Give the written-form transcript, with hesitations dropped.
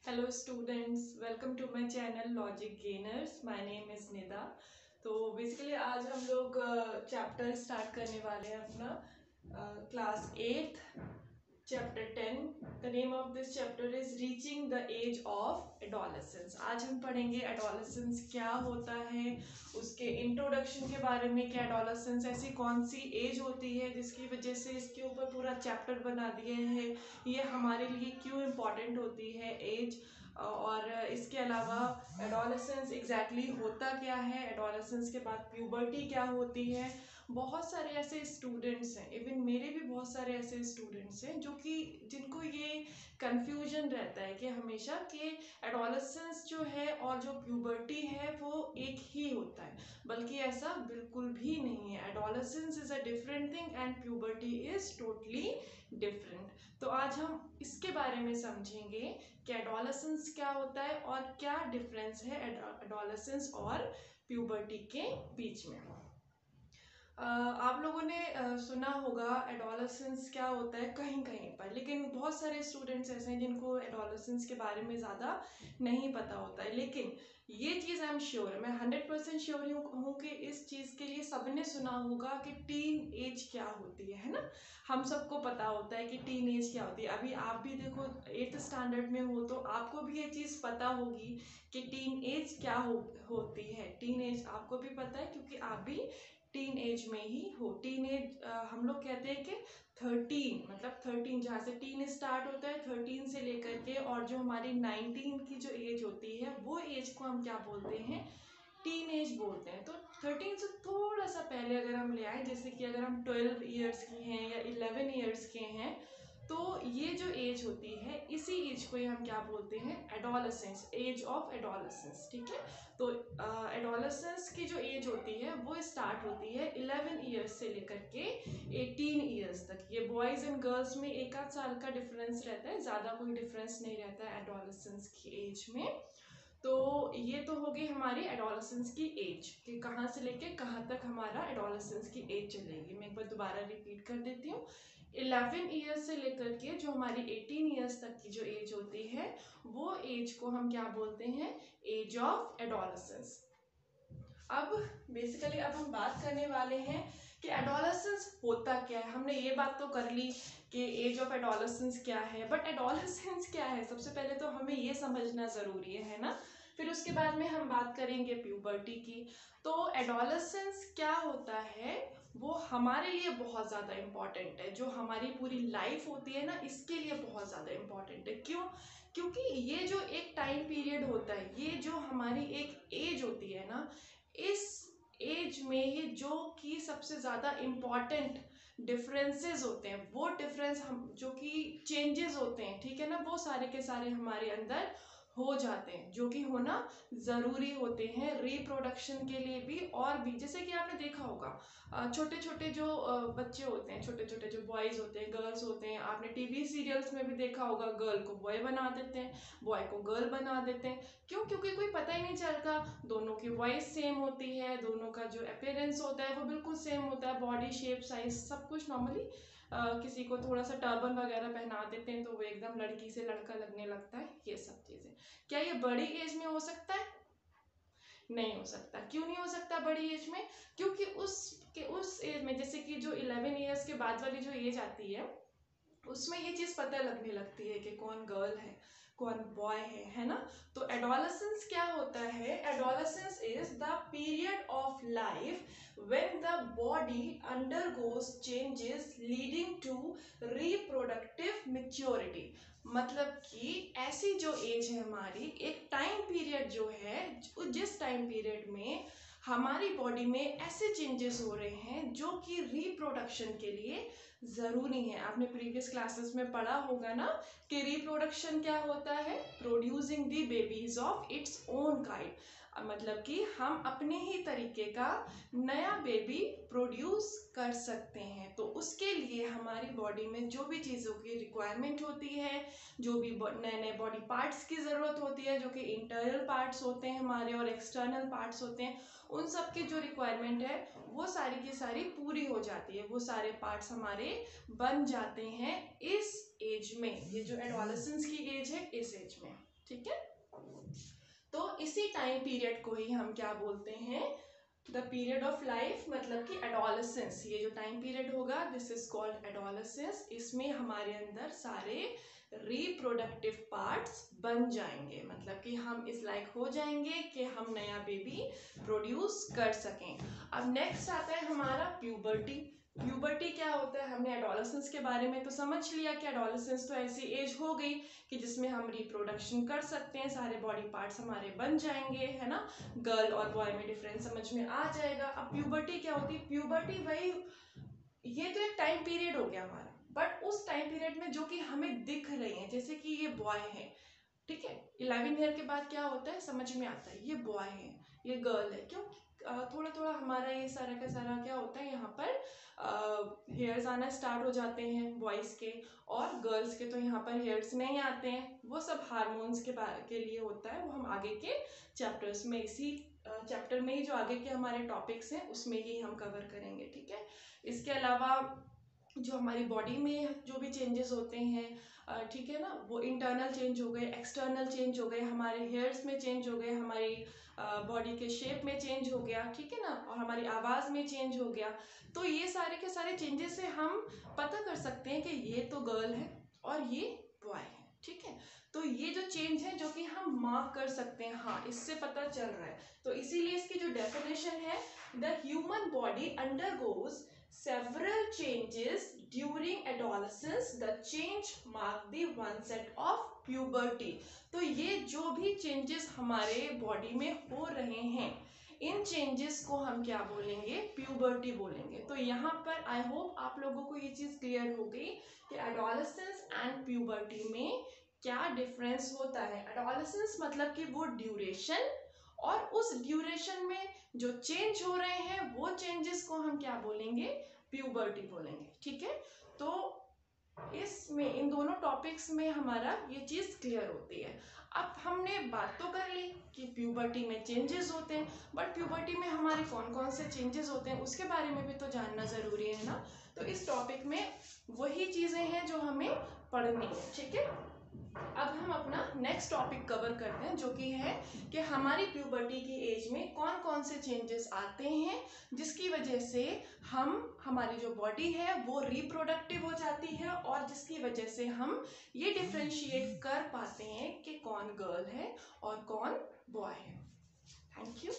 Hello students, welcome to my channel logic gainers. My name is Nida. तो basically आज हम लोग चैप्टर स्टार्ट करने वाले हैं अपना class 8 chapter 10। The name of this chapter is reaching the age of adolescence. आज हम पढ़ेंगे एडोलेसेंस क्या होता है, उसके इंट्रोडक्शन के बारे में कि एडोलेसेंस ऐसी कौन सी एज होती है जिसकी वजह से इसके ऊपर पूरा चैप्टर बना दिए हैं, ये हमारे लिए क्यों इम्पॉर्टेंट होती है एज। और इसके अलावा एडोलेसेंस एग्जैक्टली होता क्या है, एडोलेसेंस के बाद प्यूबर्टी क्या होती है। बहुत सारे ऐसे स्टूडेंट्स हैं, इवन मेरे भी बहुत सारे ऐसे स्टूडेंट्स हैं जो कि जिनको ये कंफ्यूजन रहता है कि हमेशा कि एडोलेसेंस जो है और जो प्यूबर्टी है वो एक ही होता है, बल्कि ऐसा बिल्कुल भी नहीं है। Adolescence is a different thing and puberty is totally different. तो आज हम इसके बारे में समझेंगे कि एडोलेसेंस क्या होता है और क्या डिफरेंस है एडोलेसेंस और प्यूबर्टी के बीच में। आप लोगों ने सुना होगा एडोलेसेंस क्या होता है कहीं कहीं पर, लेकिन बहुत सारे स्टूडेंट्स ऐसे हैं जिनको एडोलेसेंस के बारे में ज़्यादा नहीं पता होता है। लेकिन ये चीज़ आई एम श्योर, मैं 100% श्योर हूँ कि इस चीज़ के लिए सबने सुना होगा कि टीन एज क्या होती है ना। हम सबको पता होता है कि टीन एज क्या होती है। अभी आप भी देखो 8th स्टैंडर्ड में हो तो आपको भी ये चीज़ पता होगी कि टीन एज क्या होती है। टीन एज आपको भी पता है क्योंकि आप भी टीन एज में ही हो। टीन एज हम लोग कहते हैं कि 13 मतलब 13 जहाँ से टीन स्टार्ट होता है 13 से लेकर के, और जो हमारी 19 की जो एज होती है वो एज को हम क्या बोलते हैं, टीन एज बोलते हैं। तो 13 से थोड़ा सा पहले अगर हम ले आए, जैसे कि अगर हम 12 ईयर्स के हैं या 11 ईयर्स के हैं, तो ये जो एज होती है इसी एज को ही हम क्या बोलते हैं, एडोलेसेंस, एज ऑफ एडोलेसेंस। ठीक है। तो एडोलेसेंस की जो एज होती है वो स्टार्ट होती है 11 ईयर्स से लेकर के 18 ईयर्स तक। ये बॉयज़ एंड गर्ल्स में एक आध साल का डिफरेंस रहता है, ज़्यादा कोई डिफरेंस नहीं रहता है एडोलेसेंस की एज में। तो ये तो हो गई हमारी एडोलेसेंस की एज कि कहाँ से लेके कहाँ तक हमारा एडोलेसेंस की एज चलेगी। मैं एक बार दोबारा रिपीट कर देती हूँ। 11 ईयर्स से लेकर के जो हमारी 18 ईयर्स तक की जो एज होती है वो एज को हम क्या बोलते हैं, एज ऑफ एडोलेसेंस। अब बेसिकली अब हम बात करने वाले हैं कि एडोलेसेंस होता क्या है। हमने ये बात तो कर ली कि एज ऑफ एडोलेसेंस क्या है, बट एडोलेसेंस क्या है सबसे पहले तो हमें ये समझना ज़रूरी है ना। फिर उसके बाद में हम बात करेंगे प्यूबर्टी की। तो एडोलेसेंस क्या होता है वो हमारे लिए बहुत ज़्यादा इम्पॉर्टेंट है, जो हमारी पूरी लाइफ होती है ना इसके लिए बहुत ज़्यादा इम्पॉर्टेंट है। क्यों? क्योंकि ये जो एक टाइम पीरियड होता है, ये जो हमारी एक एज होती है ना, इस एज में ही जो कि सबसे ज़्यादा इम्पॉर्टेंट डिफरेंसेस होते हैं, वो डिफरेंस हम जो कि चेंजेस होते हैं, ठीक है ना, वो सारे के सारे हमारे अंदर हो जाते हैं, जो कि होना ज़रूरी होते हैं रिप्रोडक्शन के लिए भी। और भी जैसे कि आपने देखा होगा छोटे छोटे जो बच्चे होते हैं, छोटे छोटे जो बॉयज़ होते हैं, गर्ल्स होते हैं, आपने टीवी सीरियल्स में भी देखा होगा, गर्ल को बॉय बना देते हैं, बॉय को गर्ल बना देते हैं। क्यों? क्योंकि कोई पता ही नहीं चलता, दोनों की वॉइस सेम होती है, दोनों का जो अपीयरेंस होता है वो बिल्कुल सेम होता है, बॉडी शेप साइज सब कुछ नॉर्मली। किसी को थोड़ा सा टर्बन वगैरह पहना देते हैं तो वो एकदम लड़की से लड़का लगने लगता है। ये सब चीज़ें क्या ये बड़ी एज में हो सकता है? नहीं हो सकता। क्यों नहीं हो सकता बड़ी एज में? क्योंकि उस एज में, जैसे कि जो 11 ईयर्स के बाद वाली जो एज आती है उसमें ये चीज पता लगने लगती है कि कौन गर्ल है कौन बॉय है ना। तो एडोलेसेंस क्या होता है, adolescence is the period of life when the body undergoes changes leading to reproductive maturity. मतलब कि ऐसी जो एज है हमारी, एक टाइम पीरियड जो है, जिस टाइम पीरियड में हमारी बॉडी में ऐसे चेंजेस हो रहे हैं जो कि रिप्रोडक्शन के लिए ज़रूरी है। आपने प्रीवियस क्लासेस में पढ़ा होगा ना कि रिप्रोडक्शन क्या होता है, producing the babies of its own kind. मतलब कि हम अपने ही तरीके का नया बेबी प्रोड्यूस कर सकते हैं। तो उसके लिए हमारी बॉडी में जो भी चीज़ों की रिक्वायरमेंट होती है, जो भी नए नए बॉडी पार्ट्स की ज़रूरत होती है, जो कि इंटरनल पार्ट्स होते हैं हमारे और एक्सटर्नल पार्ट्स होते हैं, उन सब की जो रिक्वायरमेंट है वो सारी की सारी पूरी हो जाती है, वो सारे पार्ट्स हमारे बन जाते हैं इस एज में। ये जो एडोलेसेंस की एज है इस एज में। ठीक है। तो इसी टाइम पीरियड को ही हम क्या बोलते हैं, द पीरियड ऑफ लाइफ, मतलब कि एडोलसेंस। ये जो टाइम पीरियड होगा दिस इज कॉल्ड एडोलसेंस। इसमें हमारे अंदर सारे रिप्रोडक्टिव पार्ट्स बन जाएंगे, मतलब कि हम इस लायक हो जाएंगे कि हम नया बेबी प्रोड्यूस कर सकें। अब नेक्स्ट आता है हमारा प्यूबर्टी। प्यूबर्टी क्या होता है, हमने एडोलसेंस के बारे में तो समझ लिया कि एडोलसेंस तो ऐसी एज हो गई कि जिसमें हम रिप्रोडक्शन कर सकते हैं, सारे बॉडी पार्ट्स हमारे बन जाएंगे, है ना। गर्ल और बॉय में डिफरेंस समझ में आ जाएगा। अब प्यूबर्टी क्या होती है, प्यूबर्टी वही, ये तो एक टाइम पीरियड हो गया हमारा, बट उस टाइम पीरियड में जो कि हमें दिख रही है, जैसे कि ये बॉय है, ठीक है, 11 ईयर के बाद क्या होता है समझ में आता है, ये बॉय है, ये गर्ल है, क्यों थोड़ा थोड़ा हमारा ये सारा का सारा क्या होता है, यहाँ पर हेयर्स आना स्टार्ट हो जाते हैं बॉयज़ के, और गर्ल्स के तो यहाँ पर हेयर्स नहीं आते हैं, वो सब हार्मोन्स के लिए होता है, वो हम आगे के चैप्टर्स में, इसी चैप्टर में ही जो आगे के हमारे टॉपिक्स हैं उसमें ही हम कवर करेंगे, ठीक है। इसके अलावा जो हमारी बॉडी में जो भी चेंजेस होते हैं, ठीक है ना, वो इंटरनल चेंज हो गए, एक्सटर्नल चेंज हो गए, हमारे हेयर्स में चेंज हो गए, हमारी बॉडी के शेप में चेंज हो गया, ठीक है ना, और हमारी आवाज़ में चेंज हो गया। तो ये सारे के सारे चेंजेस से हम पता कर सकते हैं कि ये तो गर्ल है और ये बॉय है, ठीक है। तो ये जो चेंज है जो कि हम मार्क कर सकते हैं, हाँ इससे पता चल रहा है। तो इसीलिए इसकी जो डेफिनेशन है, the human body undergoes several changes during adolescence. The change mark the onset of puberty. तो ये जो भी changes हमारे बॉडी में हो रहे हैं, इन चेंजेस को हम क्या बोलेंगे, प्यूबर्टी बोलेंगे। तो यहाँ पर आई होप आप लोगों को ये चीज क्लियर हो गई कि एडोलसेंस एंड प्यूबर्टी में क्या डिफरेंस होता है। एडोलसेंस मतलब कि वो ड्यूरेशन, और उस ड्यूरेशन में जो चेंज हो रहे हैं वो चेंजेस को हम क्या बोलेंगे, प्यूबर्टी बोलेंगे, ठीक है। तो इसमें इन दोनों टॉपिक्स में हमारा ये चीज क्लियर होती है। अब हमने बात तो कर ली कि प्यूबर्टी में चेंजेस होते हैं, बट प्यूबर्टी में हमारे कौन कौन से चेंजेस होते हैं उसके बारे में भी तो जानना जरूरी है ना। तो इस टॉपिक में वही चीजें हैं जो हमें पढ़नी है, ठीक है। अब हम अपना नेक्स्ट टॉपिक कवर करते हैं, जो कि है कि हमारी प्यूबर्टी की एज में कौन कौन से चेंजेस आते हैं जिसकी वजह से हमारी जो बॉडी है वो रिप्रोडक्टिव हो जाती है, और जिसकी वजह से हम ये डिफरेंशिएट कर पाते हैं कि कौन गर्ल है और कौन बॉय है। Thank you.